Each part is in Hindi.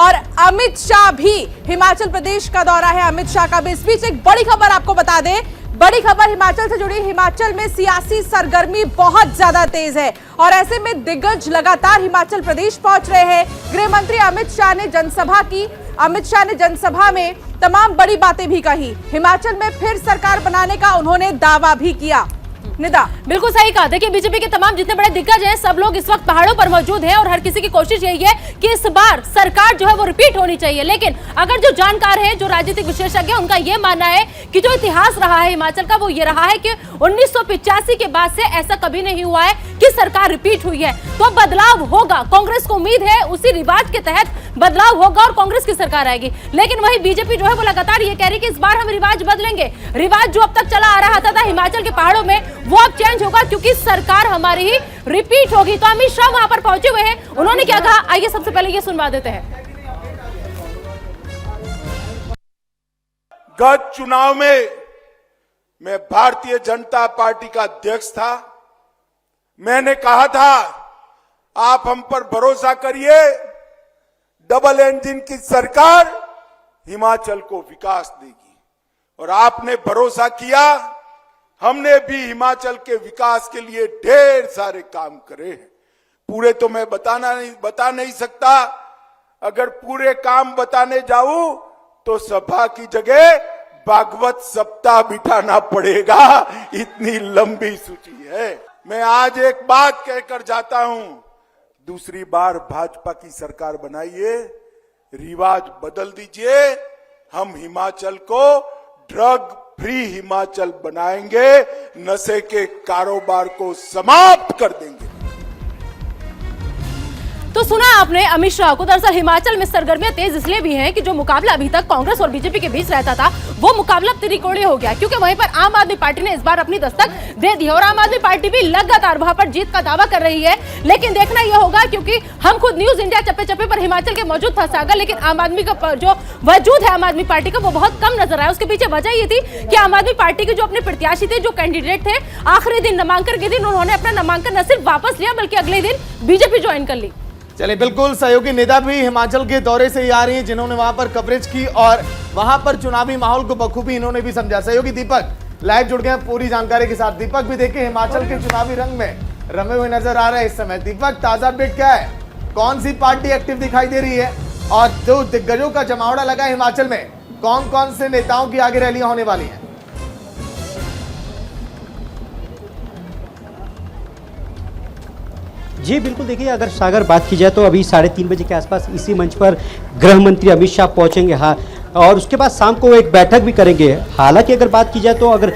और अमित शाह भी हिमाचल प्रदेश का दौरा है। अमित शाह का भी इस बीच एक बड़ी खबर आपको बता दें, बड़ी खबर हिमाचल से जुड़ी। हिमाचल में सियासी सरगर्मी बहुत ज्यादा तेज है और ऐसे में दिग्गज लगातार हिमाचल प्रदेश पहुंच रहे हैं। गृह मंत्री अमित शाह ने जनसभा की। अमित शाह ने जनसभा में तमाम बड़ी बातें भी कही। हिमाचल में फिर सरकार बनाने का उन्होंने दावा भी किया। निदा, बिल्कुल सही कहा। देखिए, बीजेपी के तमाम जितने बड़े दिग्गज हैं सब लोग इस वक्त पहाड़ों पर मौजूद हैं और हर किसी की कोशिश यही है कि इस बार सरकार जो है वो रिपीट होनी चाहिए। लेकिन अगर जो जानकार है, जो राजनीतिक विशेषज्ञ, उनका ये मानना है कि जो इतिहास रहा है हिमाचल का वो ये रहा है कि 1985 के बाद से ऐसा कभी नहीं हुआ है कि सरकार रिपीट हुई है। तो बदलाव होगा, कांग्रेस को उम्मीद है उसी रिवाज के तहत बदलाव होगा और कांग्रेस की सरकार आएगी। लेकिन वही बीजेपी जो है वो लगातार ये कह रही है कि इस बार हम रिवाज बदलेंगे। रिवाज जो अब तक चला आ रहा था हिमाचल के पहाड़ों में, वो अब चेंज होगा क्योंकि सरकार हमारी ही रिपीट होगी। तो अमित शाह वहां पर पहुंचे हुए हैं, उन्होंने क्या कहा आइए सबसे पहले ये सुनवा देते हैं। गत चुनाव में मैं भारतीय जनता पार्टी का अध्यक्ष था। मैंने कहा था आप हम पर भरोसा करिए, डबल इंजन की सरकार हिमाचल को विकास देगी। और आपने भरोसा किया। हमने भी हिमाचल के विकास के लिए ढेर सारे काम करे हैं। पूरे तो मैं बता नहीं सकता। अगर पूरे काम बताने जाऊं तो सभा की जगह भागवत सप्ताह बिठाना पड़ेगा, इतनी लंबी सूची है। मैं आज एक बात कहकर जाता हूं, दूसरी बार भाजपा की सरकार बनाइए, रिवाज बदल दीजिए। हम हिमाचल को ड्रग फ्री हिमाचल बनाएंगे, नशे के कारोबार को समाप्त कर देंगे। तो सुना आपने अमित शाह को। दरअसल हिमाचल में सरगर्मियां तेज इसलिए भी हैं कि जो मुकाबला अभी तक कांग्रेस और बीजेपी के बीच रहता था वो मुकाबला त्रिकोणीय हो गया, क्योंकि वहीं पर आम आदमी पार्टी ने इस बार अपनी दस्तक दे दी है और आम आदमी पार्टी भी लगातार वहां पर जीत का दावा कर रही है। लेकिन देखना यह होगा, क्योंकि हम खुद न्यूज इंडिया चप्पे चप्पे पर हिमाचल के मौजूद था सागर, लेकिन आम आदमी का जो वजूद है आम आदमी पार्टी का वो बहुत कम नजर आया। उसके पीछे वजह ये थी कि आम आदमी पार्टी के जो अपने प्रत्याशी थे, जो कैंडिडेट थे, आखिरी दिन नामांकन के दिन उन्होंने अपना नामांकन न सिर्फ वापस लिया बल्कि अगले दिन बीजेपी ज्वाइन कर ली। चलिए, बिल्कुल सहयोगी निदा भी हिमाचल के दौरे से ही आ रही हैं, जिन्होंने वहां पर कवरेज की और वहां पर चुनावी माहौल को बखूबी इन्होंने भी समझा। सहयोगी दीपक लाइव जुड़ गए पूरी जानकारी के साथ। दीपक भी देखिए हिमाचल के चुनावी रंग में रमे हुए नजर आ रहे हैं इस समय। दीपक, ताजा अपडेट क्या है? कौन सी पार्टी एक्टिव दिखाई दे रही है और जो दिग्गजों का जमावड़ा लगा है हिमाचल में, कौन कौन से नेताओं की आगे रैलियां होने वाली है? जी बिल्कुल, देखिए अगर सागर बात की जाए तो अभी 3:30 बजे के आसपास इसी मंच पर गृह मंत्री अमित शाह पहुंचेंगे। हाँ, और उसके बाद शाम को एक बैठक भी करेंगे। हालांकि अगर बात की जाए तो अगर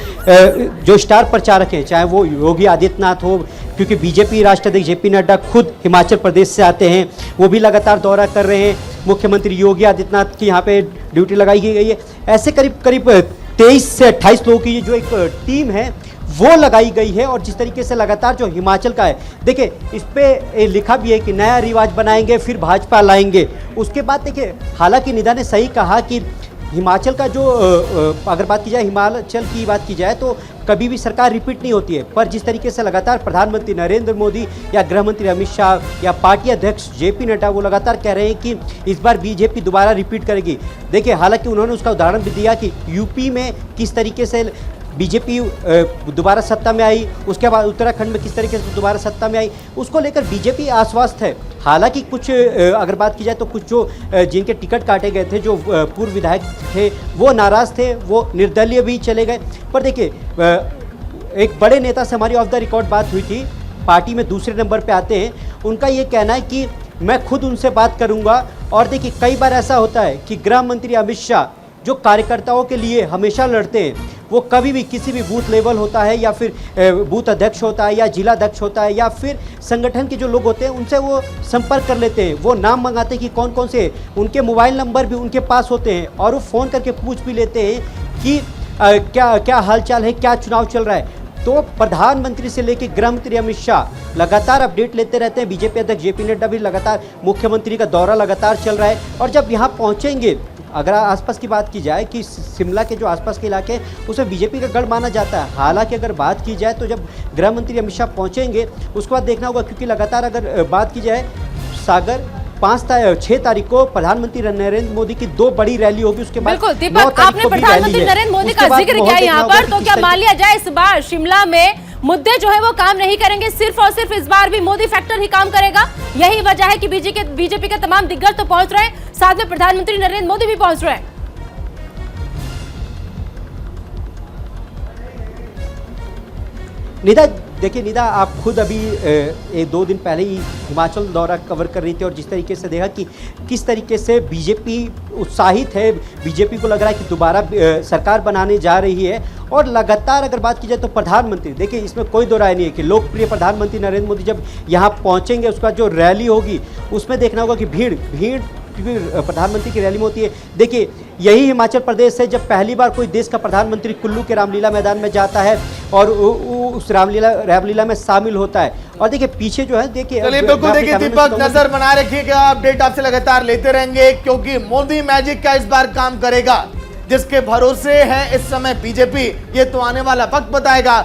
जो स्टार प्रचारक हैं, चाहे वो योगी आदित्यनाथ हो, क्योंकि बीजेपी राष्ट्राध्यक्ष जेपी नड्डा खुद हिमाचल प्रदेश से आते हैं, वो भी लगातार दौरा कर रहे हैं। मुख्यमंत्री योगी आदित्यनाथ की यहाँ पे ड्यूटी लगाई गई है। ऐसे करीब 23 से 28 लोगों की जो एक टीम है वो लगाई गई है। और जिस तरीके से लगातार जो हिमाचल का है, देखिए इस पे लिखा भी है कि नया रिवाज बनाएंगे फिर भाजपा लाएंगे। उसके बाद देखिए, हालांकि निदा ने सही कहा कि हिमाचल का जो अगर बात की जाए, हिमाचल की बात की जाए तो कभी भी सरकार रिपीट नहीं होती है। पर जिस तरीके से लगातार प्रधानमंत्री नरेंद्र मोदी या गृह मंत्री अमित शाह या पार्टी अध्यक्ष जेपी नड्डा वो लगातार कह रहे हैं कि इस बार बीजेपी दोबारा रिपीट करेगी। देखिए, हालांकि उन्होंने उसका उदाहरण भी दिया कि यूपी में किस तरीके से बीजेपी दोबारा सत्ता में आई, उसके बाद उत्तराखंड में किस तरीके से दोबारा सत्ता में आई, उसको लेकर बीजेपी आश्वस्त है। हालांकि कुछ अगर बात की जाए तो कुछ जो जिनके टिकट काटे गए थे, जो पूर्व विधायक थे, वो नाराज थे, वो निर्दलीय भी चले गए। पर देखिए, एक बड़े नेता से हमारी ऑफ द रिकॉर्ड बात हुई थी, पार्टी में दूसरे नंबर पे आते हैं। उनका ये कहना है कि मैं खुद उनसे बात करूँगा। और देखिए, कई बार ऐसा होता है कि गृह मंत्री अमित शाह जो कार्यकर्ताओं के लिए हमेशा लड़ते हैं, वो कभी भी किसी भी बूथ लेवल होता है या फिर बूथ अध्यक्ष होता है या जिला अध्यक्ष होता है या फिर संगठन के जो लोग होते हैं उनसे वो संपर्क कर लेते हैं। वो नाम मंगाते हैं कि कौन कौन से, उनके मोबाइल नंबर भी उनके पास होते हैं और वो फ़ोन करके पूछ भी लेते हैं कि क्या क्या हालचाल है, क्या चुनाव चल रहा है। तो प्रधानमंत्री से लेकर गृह मंत्री अमित शाह लगातार अपडेट लेते रहते हैं। बीजेपी अध्यक्ष जेपी नड्डा भी लगातार, मुख्यमंत्री का दौरा लगातार चल रहा है। और जब यहाँ पहुँचेंगे, अगर आसपास की बात की जाए कि शिमला के जो आसपास के इलाके हैं उसे बीजेपी का गढ़ माना जाता है। हालांकि अगर बात की जाए तो जब गृह मंत्री अमित शाह पहुंचेंगे उसके बाद देखना होगा, क्योंकि लगातार अगर बात की जाए सागर 6 तारीख को प्रधानमंत्री नरेंद्र मोदी की 2 बड़ी रैली होगी, उसके बाद बिल्कुल 9 दीपक, तारीख आपने को भी प्रधानमंत्री रैली है। नरेंद्र मोदी उसके का बाद जिक्र माहौल किया देखना यहाँ होगा पर, कि तो किस क्या तरीके- मान लिया जाए इस बार शिमला में मुद्दे जो है वो काम नहीं करेंगे, सिर्फ और सिर्फ इस बार भी मोदी फैक्टर ही काम करेगा? यही वजह है कि बीजेपी के तमाम दिग्गज तो पहुंच रहे हैं, साथ में प्रधानमंत्री नरेंद्र मोदी भी पहुंच रहे हैं। निदा, देखिए निदा, आप खुद अभी 1-2 दिन पहले ही हिमाचल दौरा कवर कर रही थी और जिस तरीके से देखा कि किस तरीके से बीजेपी उत्साहित है, बीजेपी को लग रहा है कि दोबारा सरकार बनाने जा रही है। और लगातार अगर बात की जाए तो प्रधानमंत्री, देखिए इसमें कोई दो राय नहीं है कि लोकप्रिय प्रधानमंत्री नरेंद्र मोदी जब यहाँ पहुँचेंगे, उसका जो रैली होगी उसमें देखना होगा कि भीड़ प्रधानमंत्री की रैली में होती है। देखिए यही हिमाचल प्रदेश है जब पहली बार कोई देश का प्रधानमंत्री कुल्लू के रामलीला मैदान में जाता है और उस रामलीला में शामिल होता है। और देखिए पीछे जो है, देखिए चलिए बिल्कुल, देखिए दीपक, नजर बनाए रखिएगा, अपडेट आपसे लगातार लेते रहेंगे क्योंकि मोदी मैजिक का इस बार काम करेगा। जिसके भरोसे है इस समय बीजेपी, ये तो आने वाला वक्त बताएगा।